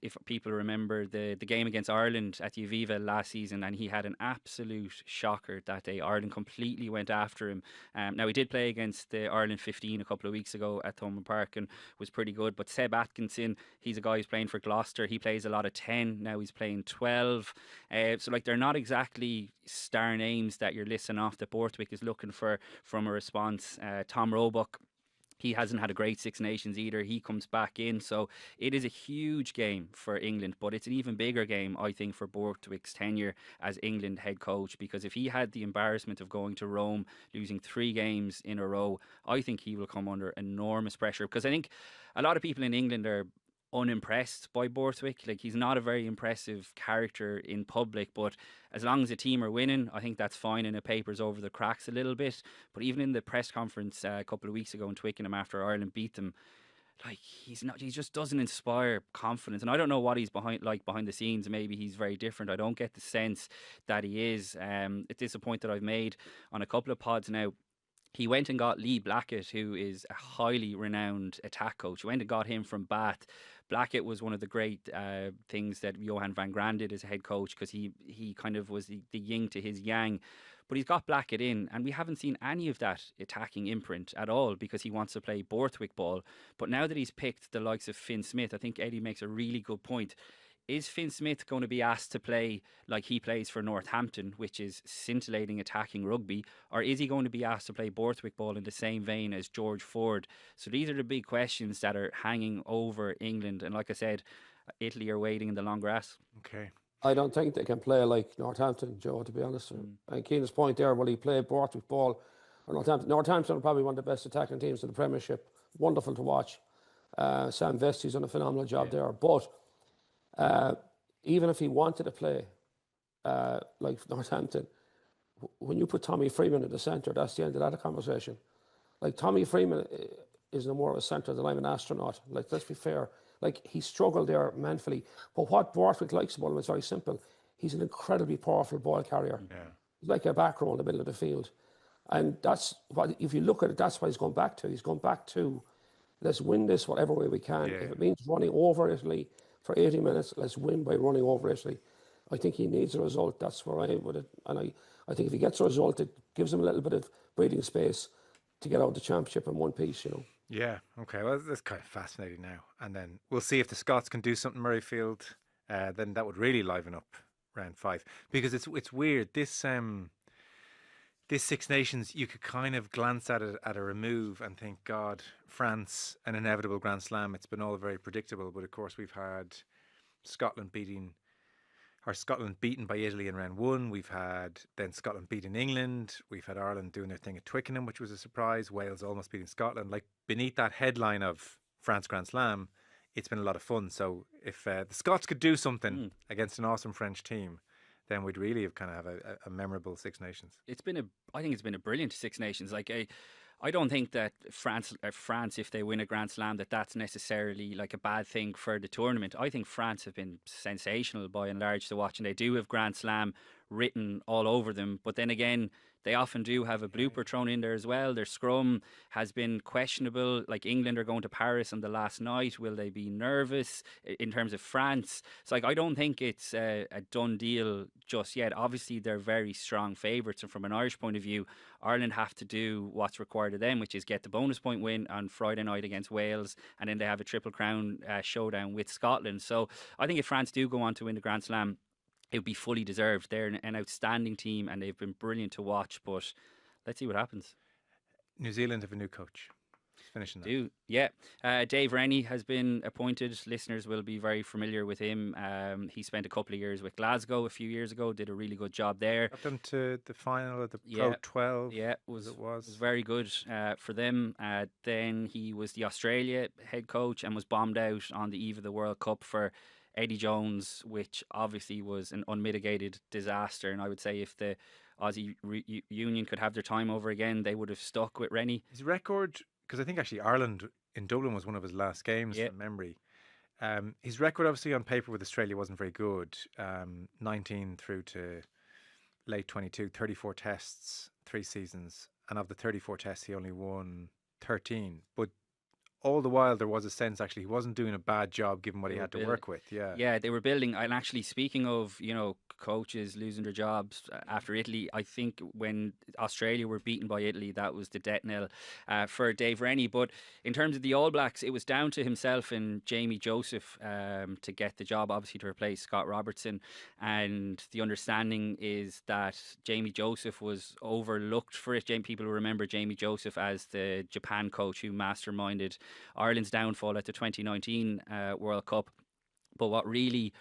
if people remember, the game against Ireland at the Aviva last season, and he had an absolute shocker that day. Ireland completely went after him. Now, he did play against the Ireland 15 a couple of weeks ago at Thomond Park and was pretty good, but Seb Atkinson, he's a guy who's playing for Gloucester. He plays a lot of 10, now he's playing 12. So like, they're not exactly star names that you're listing off that Borthwick is looking for from a response. Tom Roebuck, he hasn't had a great Six Nations either. He comes back in. So it is a huge game for England, but it's an even bigger game, I think, for Borthwick's tenure as England head coach, because if he had the embarrassment of going to Rome, losing 3 games in a row, I think he will come under enormous pressure, because I think a lot of people in England are unimpressed by Borthwick. Like, he's not a very impressive character in public, but as long as the team are winning, I think that's fine, and it papers over the cracks a little bit. But even in the press conference a couple of weeks ago in Twickenham after Ireland beat them, like, he just doesn't inspire confidence. And I don't know what he's behind the scenes. Maybe he's very different. I don't get the sense that he is. It's this a point that I've made on a couple of pods now. He went and got Lee Blackett, who is a highly renowned attack coach. He went and got him from Bath. Blackett was one of the great things that Johan van Graan did as a head coach, because he kind of was the yin to his yang. But he's got Blackett in, and we haven't seen any of that attacking imprint at all, because he wants to play Borthwick ball. But now that he's picked the likes of Finn Smith, I think Eddie makes a really good point. Is Finn Smith going to be asked to play like he plays for Northampton, which is scintillating attacking rugby, or is he going to be asked to play Borthwick ball in the same vein as George Ford? So these are the big questions that are hanging over England. And like I said, Italy are waiting in the long grass. Okay. I don't think they can play like Northampton, Joe, to be honest. And Cian's point there, will he play Borthwick ball or Northampton? Northampton are probably one of the best attacking teams in the Premiership. Wonderful to watch. Sam Vesti's done a phenomenal job there. But even if he wanted to play like Northampton, when you put Tommy Freeman in the centre, that's the end of that conversation. Like, Tommy Freeman is no more of a centre than I'm an astronaut. Like, let's be fair. Like, he struggled there manfully. But what Borthwick likes about him is very simple. He's an incredibly powerful ball carrier. Yeah. He's like a back row in the middle of the field. And that's what, if you look at it, that's what he's gone back to. He's gone back to, let's win this whatever way we can. Yeah. If it means running over Italy for 80 minutes, let's win by running over Italy. I think he needs a result. That's where I am with it. And I think if he gets a result, it gives him a little bit of breathing space to get out of the championship in one piece, you know. Yeah, okay. Well, that's kind of fascinating now. And then we'll see if the Scots can do something Murrayfield. Then that would really liven up round 5. Because it's weird. This Six Nations, you could kind of glance at it at a remove and think, God, France, an inevitable Grand Slam. It's been all very predictable. But of course, we've had Scotland beaten by Italy in round 1. We've had then Scotland beating England. We've had Ireland doing their thing at Twickenham, which was a surprise. Wales almost beating Scotland. Like, beneath that headline of France Grand Slam, it's been a lot of fun. So if the Scots could do something against an awesome French team, then we'd really have kind of have a memorable Six Nations. I think it's been a brilliant Six Nations. Like, I don't think that France, if they win a Grand Slam, that's necessarily like a bad thing for the tournament. I think France have been sensational by and large to watch, and they do have Grand Slam written all over them. But then again, they often do have a blooper thrown in there as well. Their scrum has been questionable. Like, England are going to Paris on the last night. Will they be nervous in terms of France? So, like, I don't think it's a done deal just yet. Obviously, they're very strong favourites. And from an Irish point of view, Ireland have to do what's required of them, which is get the bonus point win on Friday night against Wales. And then they have a Triple Crown showdown with Scotland. So I think if France do go on to win the Grand Slam, it would be fully deserved. They're an outstanding team and they've been brilliant to watch, but let's see what happens. New Zealand have a new coach. He's finishing that. Dave Rennie has been appointed. Listeners will be very familiar with him. He spent a couple of years with Glasgow a few years ago, did a really good job there. Got them to the final of the Pro 12. Yeah, it was very good for them. Then he was the Australia head coach and was bombed out on the eve of the World Cup for Eddie Jones, which obviously was an unmitigated disaster. And I would say if the Aussie Union could have their time over again, they would have stuck with Rennie. His record, because I think actually Ireland in Dublin was one of his last games from memory. His record obviously on paper with Australia wasn't very good. 19 through to late 22, 34 tests, 3 seasons. And of the 34 tests, he only won 13. But all the while, there was a sense actually he wasn't doing a bad job given what he had to work with. Yeah, they were building. And actually, speaking of, coaches losing their jobs after Italy, I think when Australia were beaten by Italy, that was the death knell for Dave Rennie. But in terms of the All Blacks, it was down to himself and Jamie Joseph to get the job, obviously to replace Scott Robertson. And the understanding is that Jamie Joseph was overlooked for it. People remember Jamie Joseph as the Japan coach who masterminded Ireland's downfall at the 2019 World Cup. But what really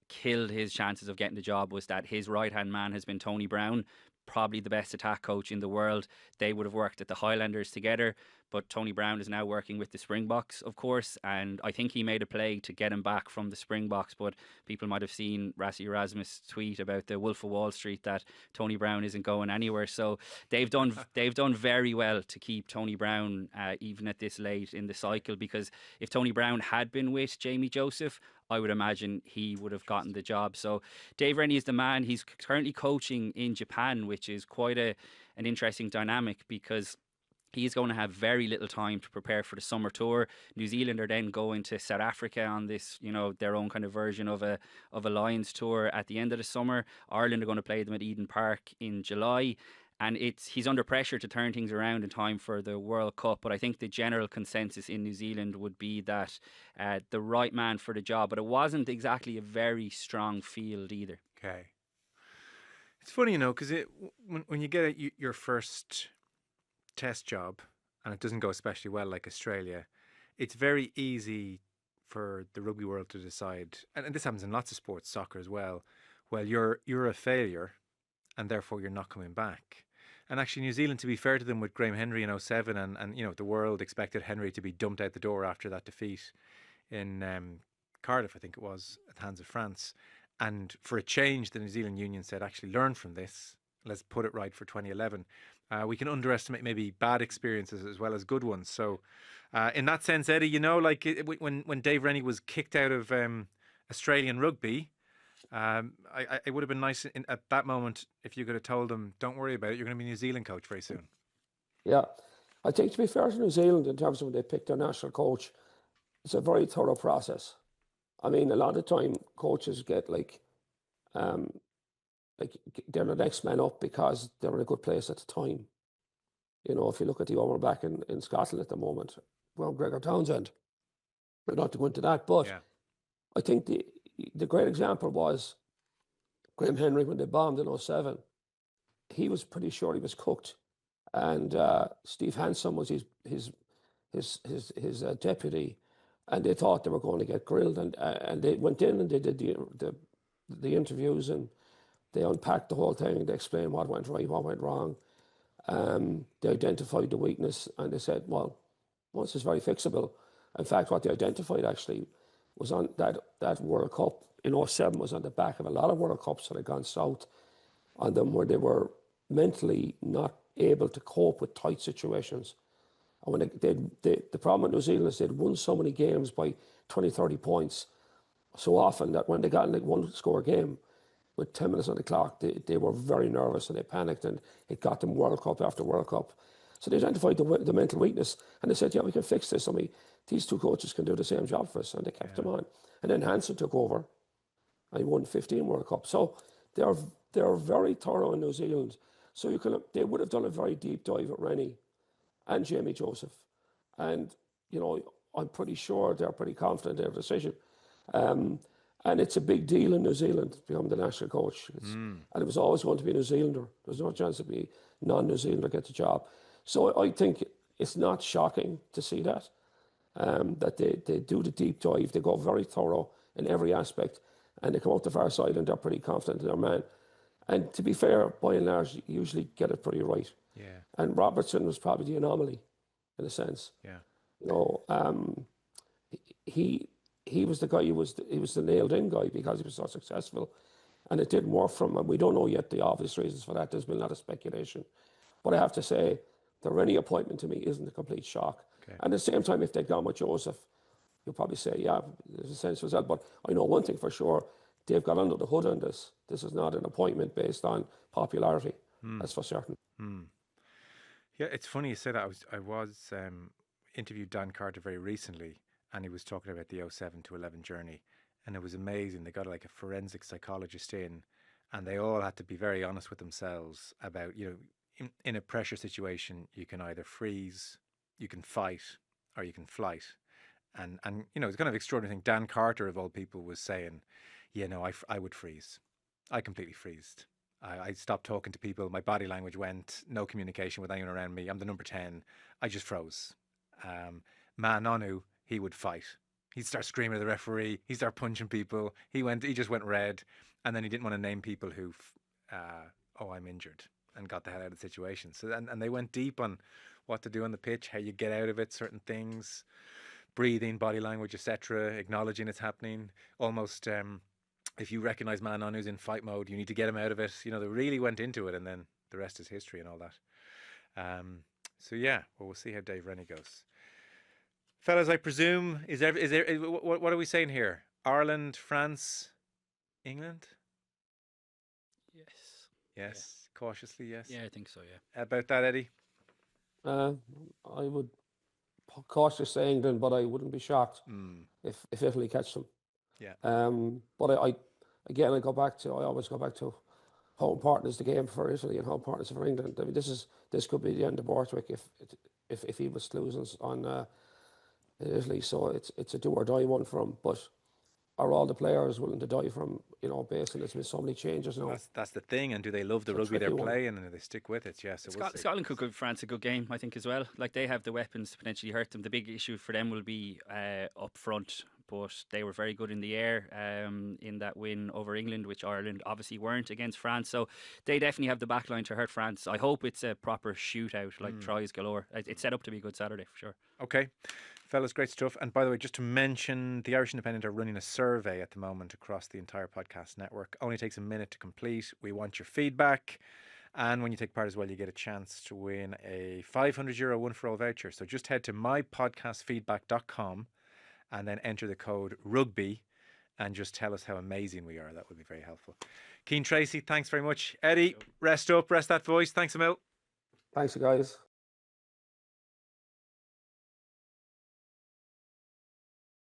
killed his chances of getting the job was that his right-hand man has been Tony Brown, probably the best attack coach in the world. They would have worked at the Highlanders together, but Tony Brown is now working with the Springboks, of course, and I think he made a play to get him back from the Springboks, but people might have seen Rassie Erasmus tweet about the Wolf of Wall Street that Tony Brown isn't going anywhere. So they've done very well to keep Tony Brown even at this late in the cycle, because if Tony Brown had been with Jamie Joseph, I would imagine he would have gotten the job. So Dave Rennie is the man. He's currently coaching in Japan, which is quite an interesting dynamic, because He's going to have very little time to prepare for the summer tour. New Zealand are then going to South Africa on this, their own kind of version of a Lions tour at the end of the summer. Ireland are going to play them at Eden Park in July. And he's under pressure to turn things around in time for the World Cup. But I think the general consensus in New Zealand would be that the right man for the job. But it wasn't exactly a very strong field either. Okay. It's funny, because when you get your first test job and it doesn't go especially well, like Australia, it's very easy for the rugby world to decide, and this happens in lots of sports, soccer as well, well, you're a failure and therefore you're not coming back. And actually New Zealand, to be fair to them, with Graham Henry in 07, and the world expected Henry to be dumped out the door after that defeat in Cardiff, I think it was, at the hands of France. And for a change, the New Zealand Union said, actually learn from this, let's put it right for 2011. We can underestimate maybe bad experiences as well as good ones. So in that sense, Eddie, when Dave Rennie was kicked out of Australian rugby, it would have been nice at that moment if you could have told him, don't worry about it, you're going to be New Zealand coach very soon. Yeah. I think, to be fair to New Zealand, in terms of when they pick their national coach, it's a very thorough process. I mean, a lot of time coaches get they're the next man up because they're in a good place at the time. If you look at the over back in Scotland at the moment, well, Gregor Townsend, we're not to go into that, but Yeah. I think the great example was Graham Henry when they bombed in 07. He was pretty sure he was cooked, and Steve Hansen was his deputy, and they thought they were going to get grilled, and they went in and they did the interviews, and they unpacked the whole thing. They explained what went right, what went wrong. They identified the weakness, and they said, well, this is very fixable. In fact, what they identified actually was on that World Cup in 07 was on the back of a lot of World Cups that had gone south on them, where they were mentally not able to cope with tight situations. And when the problem with New Zealand is they'd won so many games by 20, 30 points so often that when they got in like one score game with 10 minutes on the clock, they were very nervous and they panicked, and it got them World Cup after World Cup. So they identified the mental weakness, and they said, yeah, we can fix this. I mean, these two coaches can do the same job for us, and they kept them on. And then Hansen took over, and he won 15 World Cups. So they're very thorough in New Zealand. So they would have done a very deep dive at Rennie and Jamie Joseph. And, I'm pretty sure they're pretty confident in their decision. And it's a big deal in New Zealand to become the national coach. And it was always going to be a New Zealander. There's no chance to be non-New Zealander get the job. So I think it's not shocking to see that, that they do the deep dive. They go very thorough in every aspect, and they come out the far side and they're pretty confident in their man. And to be fair, by and large, you usually get it pretty right. Yeah. And Robertson was probably the anomaly, in a sense. Yeah. He was the guy he was the nailed-in guy because he was so successful, and it didn't work for him. And we don't know yet the obvious reasons for that. There's been a lot of speculation, but I have to say, the Rennie appointment to me isn't a complete shock. Okay. And at the same time, if they'd gone with Joseph, you'll probably say, yeah, there's a sense of that. But I know one thing for sure: they've got under the hood on this. This is not an appointment based on popularity. That's for certain. Yeah, it's funny you say that. I was interviewed Dan Carter very recently, and he was talking about the 07 to 11 journey, and it was amazing. They got like a forensic psychologist in, and they all had to be very honest with themselves about, in a pressure situation, you can either freeze, you can fight, or you can flight. And it's kind of extraordinary thing. Dan Carter, of all people, was saying, I would freeze. I completely freezed. I stopped talking to people. My body language went, no communication with anyone around me. I'm the number 10. I just froze. Ma Nonu, he would fight. He'd start screaming at the referee. He'd start punching people. He just went red. And then he didn't want to name people who, I'm injured, and got the hell out of the situation. So and they went deep on what to do on the pitch, how you get out of it, certain things, breathing, body language, etc., acknowledging it's happening. Almost, if you recognise man on who's in fight mode, you need to get him out of it. They really went into it, and then the rest is history and all that. So yeah, we'll see how Dave Rennie goes. Fellas, I presume is there what are we saying here? Ireland, France, England? Yes. Yes. Yeah. Cautiously, yes. Yeah, I think so, yeah. About that, Eddie? I would cautiously say England, but I wouldn't be shocked Mm, if Italy catch them. yeah. But again, I always go back to how important is the game for Italy and how important is it for England. I mean, this could be the end of Borthwick if he was to lose on Italy. So it's a do or die one for him. But are all the players willing to die from, based on there's been so many changes now? That's the thing. And do they love the It's a rugby they're tricky one. playing, and do they stick with it? Yes, we'll see. Scotland could give France a good game, I think, as well. Like, they have the weapons to potentially hurt them. The big issue for them will be up front, but they were very good in the air in that win over England, which Ireland obviously weren't against France. So they definitely have the back line to hurt France. I hope it's a proper shootout, like tries galore. It's set up to be a good Saturday for sure. Okay. Fellas, great stuff. And by the way, just to mention, the Irish Independent are running a survey at the moment across the entire podcast network. Only takes a minute to complete. We want your feedback. And when you take part as well, you get a chance to win a €500 one for all voucher. So just head to mypodcastfeedback.com and then enter the code RUGBY and just tell us how amazing we are. That would be very helpful. Cian, Tracey, thanks very much. Eddie, rest up, rest that voice. Thanks a mil. Thanks, guys.